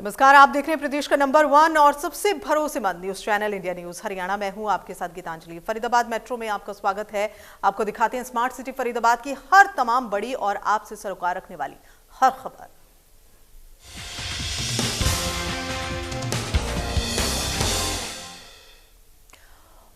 नमस्कार, आप देख रहे हैं प्रदेश का नंबर 1 और सबसे भरोसेमंद news channel India news Haryana. मैं हूं आपके साथ गीतांजलि। फरीदाबाद मेट्रो में आपका स्वागत है। आपको दिखाते हैं स्मार्ट सिटी फरीदाबाद की हर तमाम बड़ी और आपसे सरोकार रखने वाली हर खबर।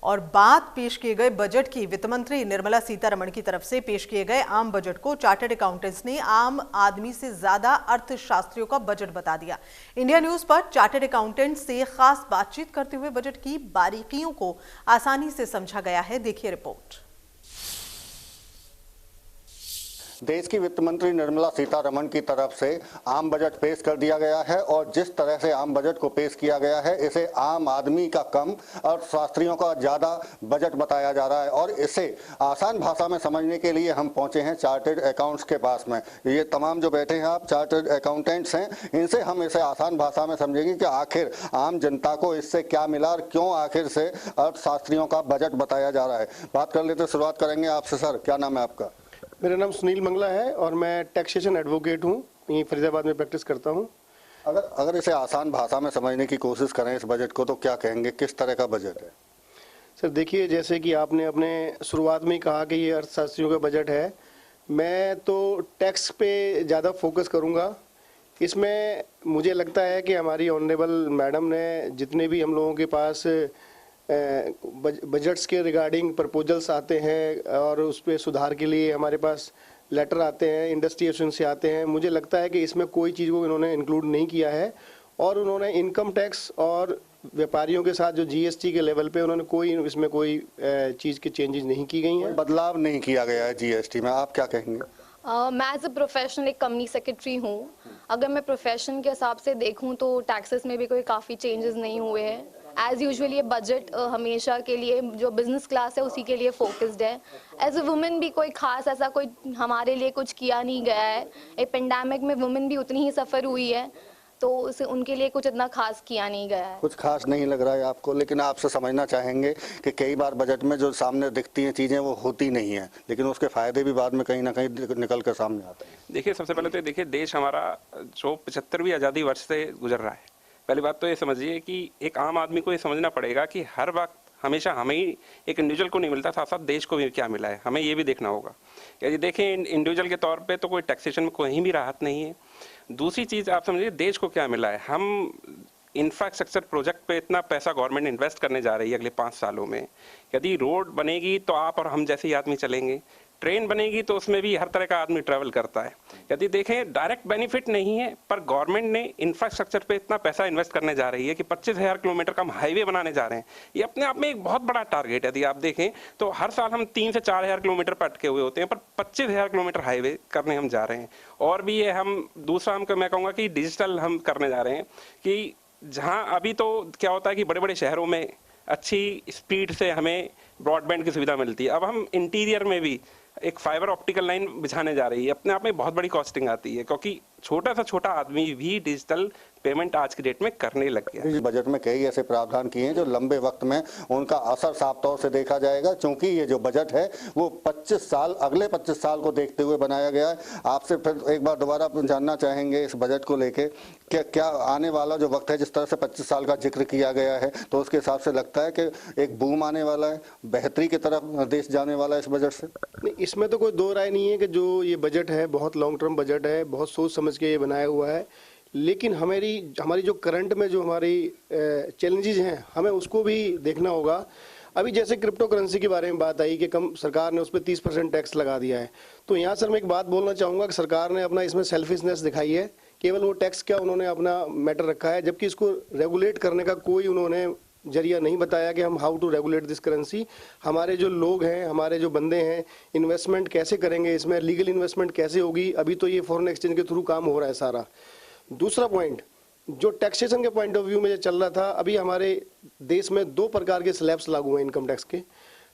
और बात पेश किए गए बजट की वित्त मंत्री निर्मला सीतारमण की तरफ से पेश किए गए आम बजट को चार्टर्ड अकाउंटेंट्स ने आम आदमी से ज्यादा अर्थशास्त्रियों का बजट बता दिया। इंडिया न्यूज पर चार्टर्ड अकाउंटेंट्स से खास बातचीत करते हुए बजट की बारीकियों को आसानी से समझा गया है। देखिए रिपोर्ट। देश की वित्त मंत्री निर्मला सीतारमण की तरफ से आम बजट पेश कर दिया गया है और जिस तरह से आम बजट को पेश किया गया है इसे आम आदमी का कम और शास्त्रियों का ज्यादा बजट बताया जा रहा है। और इसे आसान भाषा में समझने के लिए हम पहुंचे हैं चार्टर्ड अकाउंट्स के पास में। ये तमाम जो बैठे हैं आप चार्टर्ड अकाउंटेंट्स हैं, इनसे हम इसे आसान भाषा में समझेंगे कि आखिर आम जनता को इससे क्या मिला और क्यों आखिर से अर्थशास्त्रियों का बजट बताया जा रहा है। बात कर लेते, शुरुआत करेंगे आपसे। सर, क्या नाम है आपका? मेरा नाम सुनील मंगला है और मैं टैक्सेशन एडवोकेट हूँ, यहीं फरीदाबाद में प्रैक्टिस करता हूँ। अगर इसे आसान भाषा में समझने की कोशिश करें इस बजट को, तो क्या कहेंगे, किस तरह का बजट है? सर देखिए, जैसे कि आपने अपने शुरुआत में ही कहा कि ये अर्थशास्त्रियों का बजट है, मैं तो टैक्स पे ज़्यादा फोकस करूँगा। इसमें मुझे लगता है कि हमारी ऑनरेबल मैडम ने जितने भी हम लोगों के पास बजट्स के रिगार्डिंग प्रपोजल्स आते हैं और उस पर सुधार के लिए हमारे पास लेटर आते हैं, इंडस्ट्री एसोसिएशन से आते हैं, मुझे लगता है कि इसमें कोई चीज़ को इन्होंने इंक्लूड नहीं किया है। और उन्होंने इनकम टैक्स और व्यापारियों के साथ जो जीएसटी के लेवल पे उन्होंने कोई इसमें कोई चीज़ की चेंजेस नहीं की गई हैं, बदलाव नहीं किया गया है जीएसटी में। आप क्या कहेंगे? मैं एज ए प्रोफेशनल एक कंपनी सेक्रेटरी हूँ। अगर मैं प्रोफेशन के हिसाब से देखूँ तो टैक्सेस में भी कोई काफ़ी चेंजेस नहीं हुए हैं। एज यूजुअल ये बजट हमेशा के लिए जो बिजनेस क्लास है उसी के लिए फोकस्ड है। एज ए वुमेन भी कोई खास ऐसा कोई हमारे लिए कुछ किया नहीं गया है। एक पेंडेमिक में वुमेन भी उतनी ही सफ़र हुई है, तो उसे उनके लिए कुछ इतना खास किया नहीं गया है। कुछ खास नहीं लग रहा है आपको, लेकिन आपसे समझना चाहेंगे कि कई बार बजट में जो सामने दिखती हैं चीज़ें वो होती नहीं हैं, लेकिन उसके फायदे भी बाद में कहीं ना कहीं निकल कर सामने आते हैं। देखिए, सबसे पहले तो देखिए, देश हमारा जो 75वीं आज़ादी वर्ष से गुजर रहा है। पहली बात तो ये समझिए कि एक आम आदमी को ये समझना पड़ेगा कि हर वक्त हमेशा हमें ही एक इंडिविजुअल को नहीं मिलता, साथ साथ देश को भी क्या मिला है, हमें ये भी देखना होगा। यदि देखें इंडिविजुअल के तौर पे तो कोई टैक्सेशन में कहीं भी राहत नहीं है। दूसरी चीज़ आप समझिए देश को क्या मिला है। हम इंफ्रास्ट्रक्चर प्रोजेक्ट पे इतना पैसा गवर्नमेंट इन्वेस्ट करने जा रही है अगले 5 सालों में। यदि रोड बनेगी तो आप और हम जैसे ही आदमी चलेंगे, ट्रेन बनेगी तो उसमें भी हर तरह का आदमी ट्रैवल करता है। यदि देखें डायरेक्ट बेनिफिट नहीं है, पर गवर्नमेंट ने इंफ्रास्ट्रक्चर पे इतना पैसा इन्वेस्ट करने जा रही है कि 25,000 किलोमीटर का हम हाईवे बनाने जा रहे हैं। ये अपने आप में एक बहुत बड़ा टारगेट है। यदि आप देखें तो हर साल हम 3 से 4,000 किलोमीटर पर अटके हुए होते हैं, पर 25,000 किलोमीटर हाईवे करने हम जा रहे हैं। और भी ये हम दूसरा मैं कहूँगा कि डिजिटल हम करने जा रहे हैं कि जहाँ अभी तो क्या होता है कि बड़े बड़े शहरों में अच्छी स्पीड से हमें ब्रॉडबैंड की सुविधा मिलती है, अब हम इंटीरियर में भी एक फाइबर ऑप्टिकल लाइन बिछाने जा रही है। अपने आप में बहुत बड़ी कॉस्टिंग आती है, क्योंकि छोटा सा छोटा आदमी भी डिजिटल पेमेंट आज की डेट में करने लग गया है। बजट में कई ऐसे प्रावधान किए हैं जो लंबे वक्त में उनका असर साफ तौर से देखा जाएगा, क्योंकि ये जो बजट है वो 25 साल, अगले 25 साल को देखते हुए बनाया गया है। आपसे फिर एक बार दोबारा जानना चाहेंगे इस बजट को लेके, क्या आने वाला जो वक्त है, जिस तरह से 25 साल का जिक्र किया गया है, तो उसके हिसाब से लगता है कि एक बूम आने वाला है, बेहतरी की तरफ देश जाने वाला है इस बजट से? इसमें तो कोई दो राय नहीं है कि जो ये बजट है बहुत लॉन्ग टर्म बजट है, बहुत सोच समझ के ये बनाया हुआ है। लेकिन हमारी जो करंट में जो हमारी चैलेंजेस हैं, हमें उसको भी देखना होगा। अभी जैसे क्रिप्टो करेंसी के बारे में बात आई कि कम सरकार ने उस पर 30% टैक्स लगा दिया है, तो यहाँ सर मैं एक बात बोलना चाहूँगा कि सरकार ने अपना इसमें सेल्फिशनेस दिखाई है। केवल वो टैक्स क्या उन्होंने अपना मैटर रखा है, जबकि इसको रेगुलेट करने का कोई उन्होंने जरिया नहीं बताया कि हम how to regulate this currency. हमारे जो लोग हैं, हमारे जो बंदे हैं, इन्वेस्टमेंट कैसे करेंगे, इसमें लीगल इन्वेस्टमेंट कैसे होगी। अभी तो ये फॉरेन एक्सचेंज के थ्रू काम हो रहा है सारा। दूसरा पॉइंट जो टैक्सेशन के पॉइंट ऑफ व्यू में चल रहा था, अभी हमारे देश में 2 प्रकार के स्लैब्स लागू हैं इनकम टैक्स के।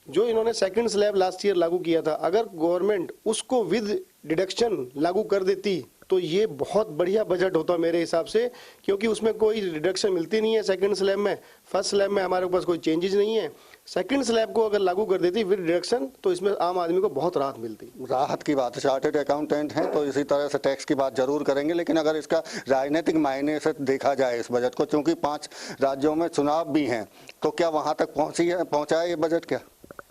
जो इन्होंने सेकंड स्लैब लास्ट ईयर लागू किया था, अगर गवर्नमेंट उसको विद डिडक्शन लागू कर देती तो ये बहुत बढ़िया बजट होता मेरे हिसाब से, क्योंकि उसमें कोई रिडक्शन मिलती नहीं है सेकंड स्लैब में। फर्स्ट स्लैब में हमारे पास कोई चेंजेस नहीं है। सेकंड स्लैब को अगर लागू कर देती विद रिडक्शन तो इसमें आम आदमी को बहुत राहत मिलती। राहत की बात है, चार्टर्ड अकाउंटेंट हैं तो इसी तरह से टैक्स की बात जरूर करेंगे, लेकिन अगर इसका राजनीतिक मायने से देखा जाए इस बजट को, क्योंकि 5 राज्यों में चुनाव भी हैं, तो क्या वहां तक पहुंचा है ये बजट क्या?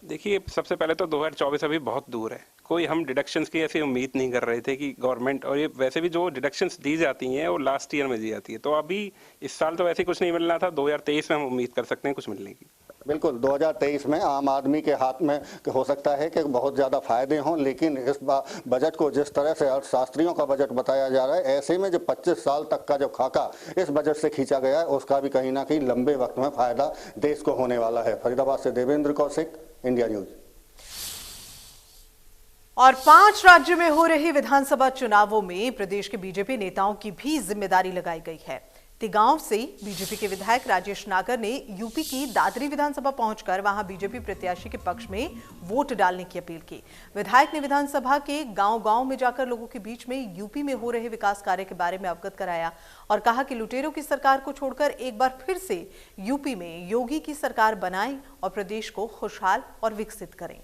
देखिए, सबसे पहले तो 2024 अभी बहुत दूर है। कोई हम डिडक्शंस की ऐसी उम्मीद नहीं कर रहे थे कि गवर्नमेंट, और ये वैसे भी जो डिडक्शंस दी जाती हैं वो लास्ट ईयर में दी जाती है, तो अभी इस साल तो वैसे कुछ नहीं मिलना था। 2023 में हम उम्मीद कर सकते हैं कुछ मिलने की। बिल्कुल, 2023 में आम आदमी के हाथ में हो सकता है कि बहुत ज़्यादा फायदे हों, लेकिन इस बजट को जिस तरह से अर्थशास्त्रियों का बजट बताया जा रहा है, ऐसे में जो 25 साल तक का जो खाका इस बजट से खींचा गया है, उसका भी कहीं ना कहीं लंबे वक्त में फायदा देश को होने वाला है। फरीदाबाद से देवेंद्र कौशिक, इंडिया न्यूज। और 5 राज्यों में हो रहे विधानसभा चुनावों में प्रदेश के बीजेपी नेताओं की भी जिम्मेदारी लगाई गई है। तिगांव से बीजेपी के विधायक राजेश नागर ने यूपी की दादरी विधानसभा पहुंचकर वहां बीजेपी प्रत्याशी के पक्ष में वोट डालने की अपील की। विधायक ने विधानसभा के गांव-गांव में जाकर लोगों के बीच में यूपी में हो रहे विकास कार्य के बारे में अवगत कराया और कहा कि लुटेरों की सरकार को छोड़कर एक बार फिर से यूपी में योगी की सरकार बनाएं और प्रदेश को खुशहाल और विकसित करें।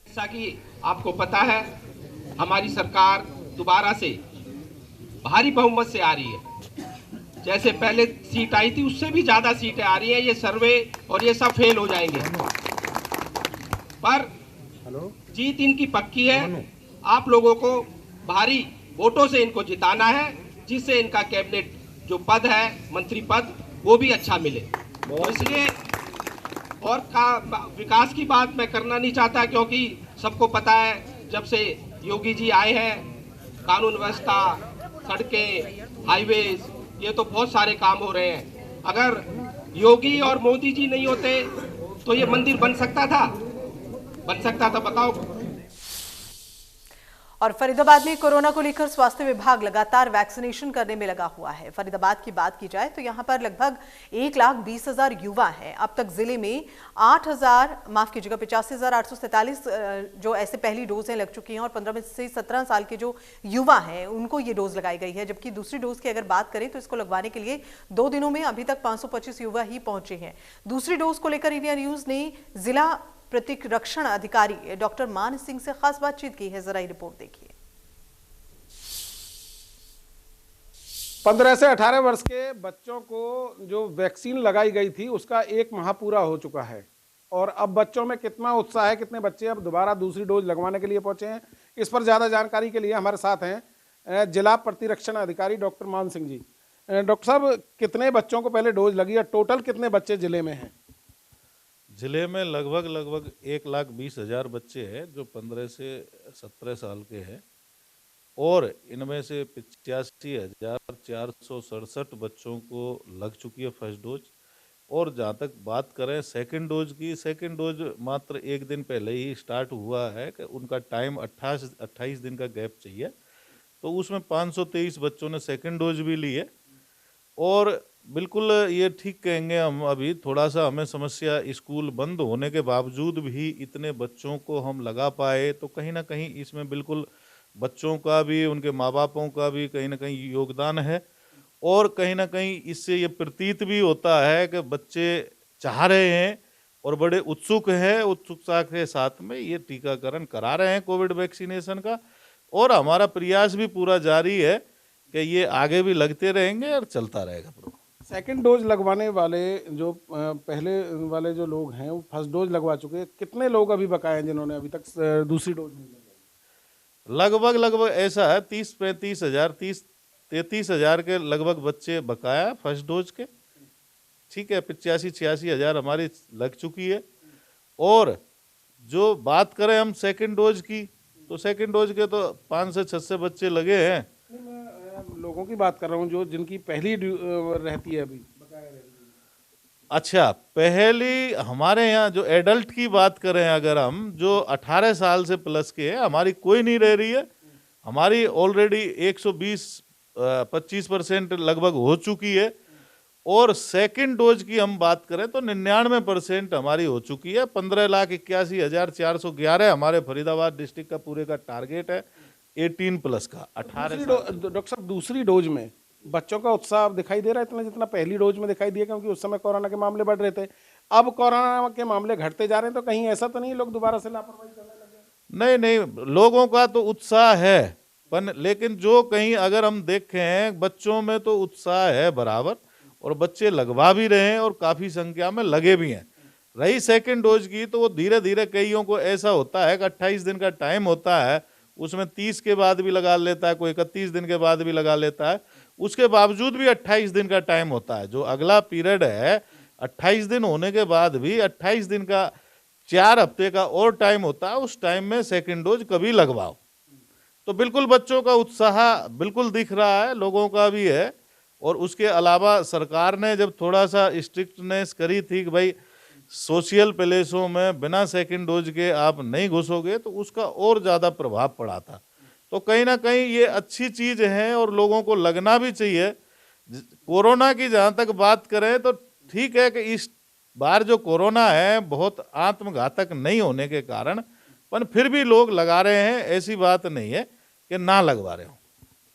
जैसा कि आपको पता है, हमारी सरकार दोबारा से भारी बहुमत से आ रही है। जैसे पहले सीट आई थी उससे भी ज्यादा सीटें आ रही हैं। ये सर्वे और ये सब फेल हो जाएंगे, पर जीत इनकी पक्की है। आप लोगों को भारी वोटों से इनको जिताना है, जिससे इनका कैबिनेट जो पद है, मंत्री पद, वो भी अच्छा मिले। तो इसलिए और विकास की बात मैं करना नहीं चाहता, क्योंकि सबको पता है जब से योगी जी आए हैं, कानून व्यवस्था, सड़कें, हाईवेज, ये तो बहुत सारे काम हो रहे हैं। अगर योगी और मोदी जी नहीं होते तो ये मंदिर बन सकता था? बताओ। और फरीदाबाद में कोरोना को लेकर स्वास्थ्य विभाग लगातार वैक्सीनेशन करने में लगा हुआ है। फरीदाबाद की बात की जाए तो यहां पर लगभग 1,20,000 युवा हैं। अब तक जिले में 85,847 जो ऐसे पहली डोज हैं लग चुकी हैं और 15 से 17 साल के जो युवा हैं उनको ये डोज लगाई गई है। जबकि दूसरी डोज की अगर बात करें तो इसको लगवाने के लिए 2 दिनों में अभी तक 525 युवा ही पहुंचे हैं। दूसरी डोज को लेकर इंडिया न्यूज ने जिला प्रतिरक्षण अधिकारी डॉक्टर मान सिंह से खास बातचीत की है। जरा रिपोर्ट देखिए। 15 से 18 वर्ष के बच्चों को जो वैक्सीन लगाई गई थी उसका 1 माह पूरा हो चुका है और अब बच्चों में कितना उत्साह है, कितने बच्चे अब दोबारा दूसरी डोज लगवाने के लिए पहुंचे हैं, इस पर ज्यादा जानकारी के लिए हमारे साथ हैं जिला प्रतिरक्षण अधिकारी डॉक्टर मान सिंह जी। डॉक्टर साहब, कितने बच्चों को पहले डोज लगी और टोटल कितने बच्चे जिले में हैं? जिले में लगभग 1,20,000 बच्चे हैं जो 15 से 17 साल के हैं और इनमें से 85,467 बच्चों को लग चुकी है फर्स्ट डोज। और जहाँ तक बात करें सेकंड डोज की, सेकंड डोज मात्र 1 दिन पहले ही स्टार्ट हुआ है कि उनका टाइम 28 दिन का गैप चाहिए, तो उसमें 523 बच्चों ने सेकंड डोज भी ली है। और बिल्कुल ये ठीक कहेंगे हम, अभी थोड़ा सा हमें समस्या, स्कूल बंद होने के बावजूद भी इतने बच्चों को हम लगा पाए, तो कहीं ना कहीं इसमें बिल्कुल बच्चों का भी, उनके माँ बापों का भी कहीं ना कहीं योगदान है। और कहीं ना कहीं इससे ये प्रतीत भी होता है कि बच्चे चाह रहे हैं और बड़े उत्सुक हैं, उत्सुकता के साथ में ये टीकाकरण करा रहे हैं कोविड वैक्सीनेशन का। और हमारा प्रयास भी पूरा जारी है कि ये आगे भी लगते रहेंगे और चलता रहेगा प्रोग्राम। सेकंड डोज लगवाने वाले जो पहले वाले जो लोग हैं वो फर्स्ट डोज लगवा चुके हैं, कितने लोग अभी बकाए हैं जिन्होंने अभी तक दूसरी डोज नहीं लगवाई? लगभग ऐसा है 33 हजार के लगभग बच्चे बकाया फर्स्ट डोज के। ठीक है, 85-86 हजार हमारी लग चुकी है। और जो बात करें हम सेकंड डोज की, तो सेकंड डोज के तो 5 से 6 बच्चे लगे हैं। लोगों की बात कर रहा हूँ जो जिनकी पहली रहती है अभी बकाया रहती है। अच्छा, पहली हमारे यहाँ जो एडल्ट की बात करें, अगर हम जो 18 साल से प्लस के हैं, हमारी कोई नहीं रह रही है। हमारी ऑलरेडी 120-25% लगभग हो चुकी है। और सेकंड डोज की हम बात करें तो 99% हमारी हो चुकी है। 15,81,411 हमारे फरीदाबाद डिस्ट्रिक्ट का पूरे का टारगेट है 18+ का 18 डॉक्टर साहब, दूसरी डोज में बच्चों का उत्साह दिखाई दे रहा है इतना जितना पहली डोज में दिखाई दिया, क्योंकि उस समय कोरोना के मामले बढ़ रहे थे, अब कोरोना के मामले घटते जा रहे हैं, तो कहीं ऐसा तो नहीं लोग दोबारा से लापरवाही करने लगे? नहीं नहीं, लोगों का तो उत्साह है, पर लेकिन जो कहीं अगर हम देखें बच्चों में तो उत्साह है बराबर, और बच्चे लगवा भी रहे हैं और काफी संख्या में लगे भी हैं। रही सेकंड डोज की, तो वो धीरे धीरे कईयों को ऐसा होता है कि 28 दिन का टाइम होता है, उसमें 30 के बाद भी लगा लेता है, कोई 31 दिन के बाद भी लगा लेता है, उसके बावजूद भी 28 दिन का टाइम होता है। जो अगला पीरियड है 28 दिन होने के बाद भी 28 दिन का 4 हफ्ते का और टाइम होता है, उस टाइम में सेकंड डोज कभी लगवाओ। तो बिल्कुल बच्चों का उत्साह बिल्कुल दिख रहा है, लोगों का भी है। और उसके अलावा सरकार ने जब थोड़ा सा स्ट्रिक्टनेस करी थी कि भाई सोशल प्लेसों में बिना सेकंड डोज के आप नहीं घुसोगे, तो उसका और ज़्यादा प्रभाव पड़ा था। तो कहीं ना कहीं ये अच्छी चीज़ है और लोगों को लगना भी चाहिए। कोरोना की जहाँ तक बात करें तो ठीक है कि इस बार जो कोरोना है बहुत आत्मघातक नहीं होने के कारण, पर फिर भी लोग लगा रहे हैं, ऐसी बात नहीं है कि ना लगवा रहे हो।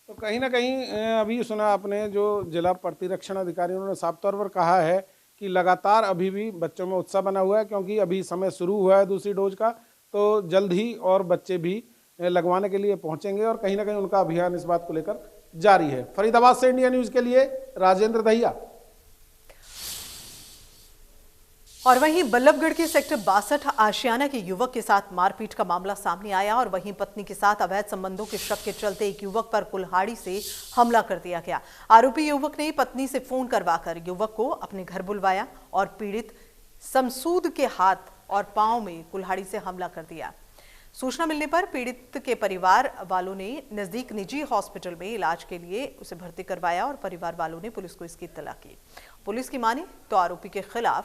तो कहीं ना कहीं अभी सुना आपने जो जिला प्रतिरक्षण अधिकारी उन्होंने साफ तौर पर कहा है कि लगातार अभी भी बच्चों में उत्साह बना हुआ है, क्योंकि अभी समय शुरू हुआ है दूसरी डोज का, तो जल्द ही और बच्चे भी लगवाने के लिए पहुंचेंगे और कहीं ना कहीं उनका अभियान इस बात को लेकर जारी है। फरीदाबाद से इंडिया न्यूज के लिए राजेंद्र दहिया। और वहीं बल्लभगढ़ के सेक्टर 62 आशियाना के युवक के साथ मारपीट का मामला सामने आया और वहीं पत्नी के साथ अवैध संबंधों के शक के चलते एक युवक पर कुल्हाड़ी से हमला कर दिया गया। आरोपी युवक ने पत्नी से फोन करवाकर युवक को अपने घर बुलवाया और पीड़ित समसूद के हाथ और पांव में कुल्हाड़ी से हमला कर दिया। सूचना मिलने पर पीड़ित के परिवार वालों ने नजदीक निजी हॉस्पिटल में इलाज के लिए उसे भर्ती करवाया और परिवार वालों ने पुलिस को इसकी इत्तला की। पुलिस की माने तो आरोपी के खिलाफ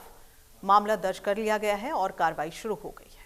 मामला दर्ज कर लिया गया है और कार्रवाई शुरू हो गई है।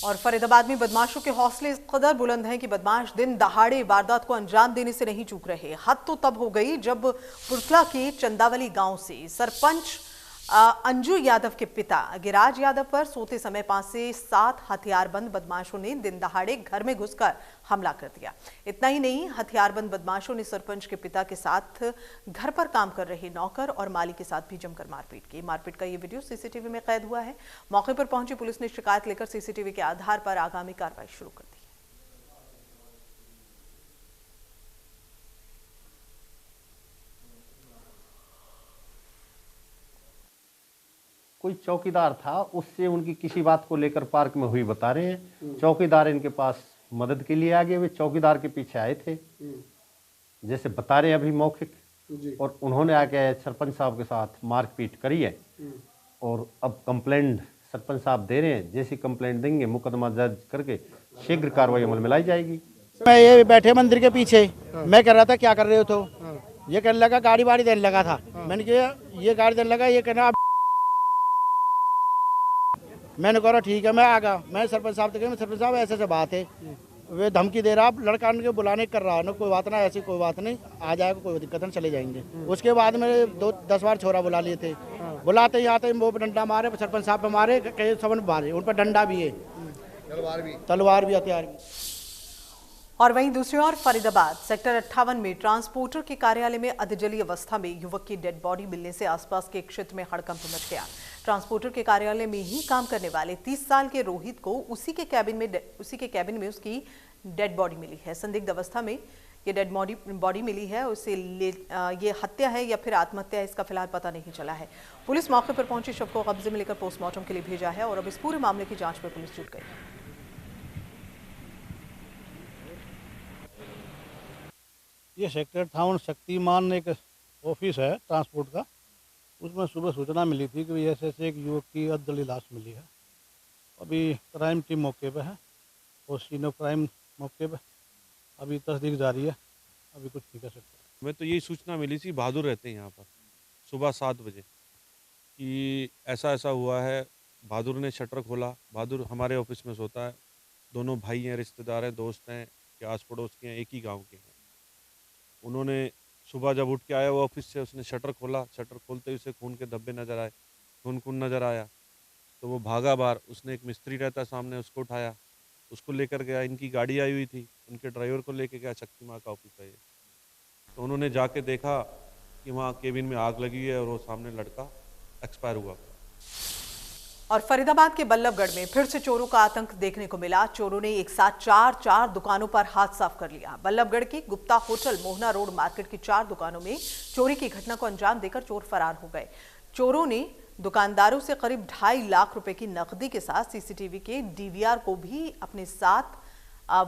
और फरीदाबाद में बदमाशों के हौसले इस कदर बुलंद हैं कि बदमाश दिन दहाड़े वारदात को अंजाम देने से नहीं चूक रहे। हद तो तब हो गई जब पुरथला के चंदावली गांव से सरपंच अंजू यादव के पिता गिराज यादव पर सोते समय 5 से 7 हथियारबंद बदमाशों ने दिन दहाड़े घर में घुसकर हमला कर दिया। इतना ही नहीं, हथियारबंद बदमाशों ने सरपंच के पिता के साथ घर पर काम कर रहे नौकर और माली के साथ भी जमकर मारपीट की। मारपीट का ये वीडियो सीसीटीवी में कैद हुआ है। मौके पर पहुंची पुलिस ने शिकायत लेकर सीसीटीवी के आधार पर आगामी कार्रवाई शुरू कर दी। कोई चौकीदार था, उससे उनकी किसी बात को लेकर पार्क में हुई बता रहे हैं। चौकीदार इनके पास मदद के लिए आ गए, वे चौकीदार के पीछे आए थे जैसे बता रहे हैं अभी मौखिक, और उन्होंने आके सरपंच साहब के साथ मारपीट करी है। और अब कंप्लेंट सरपंच साहब दे रहे हैं, जैसी कंप्लेंट देंगे मुकदमा दर्ज करके शीघ्र कार्रवाई अमल में लाई जाएगी। मैं ये बैठे मंदिर के पीछे, मैं कह रहा था क्या कर रहे हो, तो ये कहने लगा गाड़ी वाड़ी देने लगा था। मैंने कहा ये गाड़ी देने लगा, ये कहना मैंने कहा ठीक है मैं आ गया। मैं सरपंच साहब से कहा सरपंच साहब ऐसे ऐसे बात है, वे धमकी दे रहा, लड़का के बुलाने कर रहा है ना, कोई बात ना, ऐसी कोई बात नहीं, आ जाएगा कोई दिक्कत नहीं, चले जाएंगे। उसके बाद मेरे 10 बार छोरा बुला लिए थे, बुलाते ही आते वो डंडा मारे, सरपंच साहब पे मारे, कई सबन मारे, उन पर डंडा भी है, तलवार भी हथियार भी। और वहीं दूसरी ओर फरीदाबाद सेक्टर 58 में ट्रांसपोर्टर के कार्यालय में अधजली अवस्था में युवक की डेड बॉडी मिलने से आसपास के क्षेत्र में हड़कंप मच गया। ट्रांसपोर्टर के कार्यालय में ही काम करने वाले 30 साल के रोहित को उसी के कैबिन में उसकी डेड बॉडी मिली है। संदिग्ध अवस्था में ये डेड बॉडी मिली है, उसे ये हत्या है या फिर आत्महत्या है, इसका फिलहाल पता नहीं चला है। पुलिस मौके पर पहुंची, शव को कब्जे में लेकर पोस्टमार्टम के लिए भेजा है और अब इस पूरे मामले की जांच में पुलिस जुट गई। ये सेक्टर 58 शक्तिमान एक ऑफिस है ट्रांसपोर्ट का, उसमें सुबह सूचना मिली थी कि ऐसे ऐसे एक युवक की अधजली लाश मिली है। अभी क्राइम टीम मौके पे है और सीनो क्राइम मौके पे, अभी तस्दीक जारी है, अभी कुछ नहीं कर सकते। हमें तो यही सूचना मिली थी, बहादुर रहते हैं यहाँ पर, सुबह 7 बजे कि ऐसा ऐसा हुआ है। बहादुर ने शटर खोला। बहादुर हमारे ऑफिस में सोता है, दोनों भाई हैं, रिश्तेदार हैं, दोस्त हैं, कि आस पड़ोस के हैं, एक ही गांव के हैं। उन्होंने सुबह जब उठ के आया वो ऑफिस से, उसने शटर खोला। शटर खोलते ही उसे खून के धब्बे नज़र आए, खून नज़र आया तो वो भागा बाहर। उसने एक मिस्त्री रहता सामने, उसको उठाया, उसको लेकर गया। इनकी गाड़ी आई हुई थी, उनके ड्राइवर को लेके गया, शक्ति माँ का ऑफिस है ये। तो उन्होंने जाके देखा कि वहाँ केबिन में आग लगी है और वो सामने लड़का एक्सपायर हुआ। और फरीदाबाद के बल्लभगढ़ में फिर से चोरों का आतंक देखने को मिला। चोरों ने एक साथ चार दुकानों पर हाथ साफ कर लिया। बल्लभगढ़ की Gupta hotel Mohna road market की 4 दुकानों में चोरी की घटना को अंजाम देकर चोर फरार हो गए। चोरों ने दुकानदारों से करीब 2.5 लाख रुपए की नकदी के साथ सीसीटीवी के डीवीआर को भी अपने साथ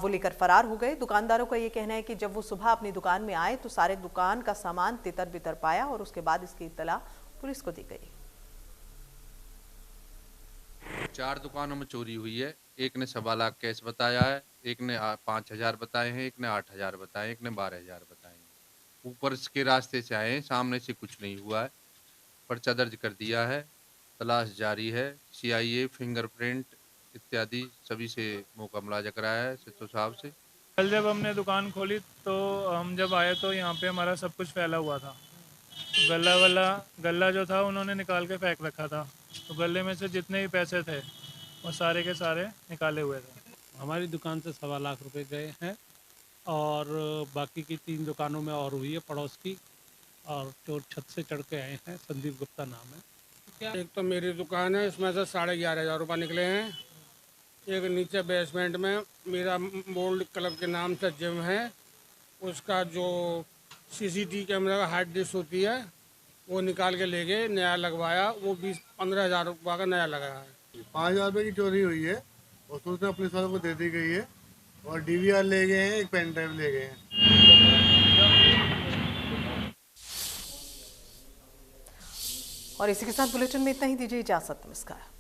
वो लेकर फरार हो गए। दुकानदारों का ये कहना है कि जब वो सुबह अपनी दुकान में आए तो सारे दुकान का सामान तितर बितर पाया और उसके बाद इसकी इत्तला पुलिस को दी गई। 4 दुकानों में चोरी हुई है। एक ने 1.25 लाख कैश बताया है, एक ने 5,000 बताए हैं, एक ने 8,000 बताए, एक ने 12,000 बताए हैं। ऊपर के रास्ते से आए हैं, सामने से कुछ नहीं हुआ है। पर्चा दर्ज कर दिया है, तलाश जारी है। CIA, फिंगरप्रिंट इत्यादि सभी से मौका मुलाजा कराया है सिद्धू साहब से। कल जब हमने दुकान खोली तो हम जब आए तो यहाँ पे हमारा सब कुछ फैला हुआ था। गल्ला जो था उन्होंने निकाल के फेंक रखा था, तो गले में से जितने भी पैसे थे वो सारे के सारे निकाले हुए थे। हमारी दुकान से 1.25 लाख रुपए गए हैं और बाकी की 3 दुकानों में और हुई है पड़ोस की, और चोर छत से चढ़ के आए हैं। संदीप गुप्ता नाम है। एक तो मेरी दुकान है, इसमें से 11,500 रुपये निकले हैं। एक नीचे बेसमेंट में मेरा मोल्ड क्लब के नाम से जिम है, उसका जो CCTV कैमरा का हार्ड डिस्क होती है वो निकाल के ले गए, नया लगवाया। वो 20-15 हज़ार रुपये का नया लगाया है। 5,000 रुपये की चोरी हुई है और सूचना पुलिस वालों को दे दी गई है और DVR ले गए हैं, एक पेन ड्राइव ले गए हैं। और इसी के साथ बुलेटिन में इतना ही। दीजिए इजाजत, नमस्कार।